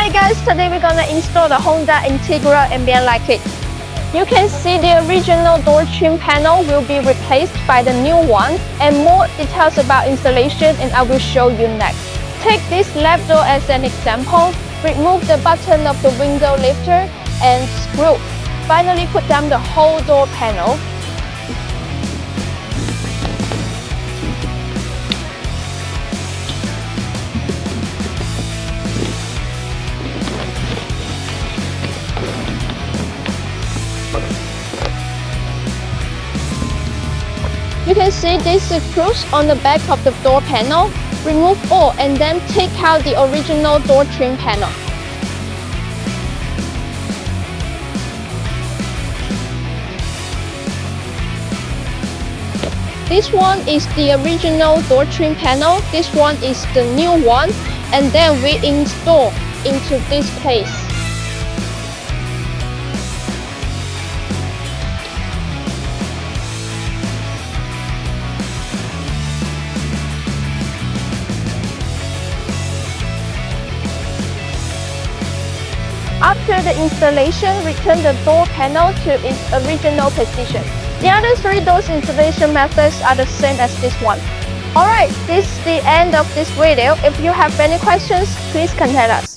Alright guys, today we're gonna install the Honda Integra Ambient light kit. You can see the original door trim panel will be replaced by the new one, and more details about installation and I will show you next. Take this left door as an example. Remove the button of the window lifter and screw. Finally put down the whole door panel. You can see these screws on the back of the door panel. Remove all and then take out the original door trim panel. This one is the original door trim panel. This one is the new one, and then we install into this place. After the installation, return the door panel to its original position. The other three doors installation methods are the same as this one. Alright, this is the end of this video. If you have any questions, please contact us.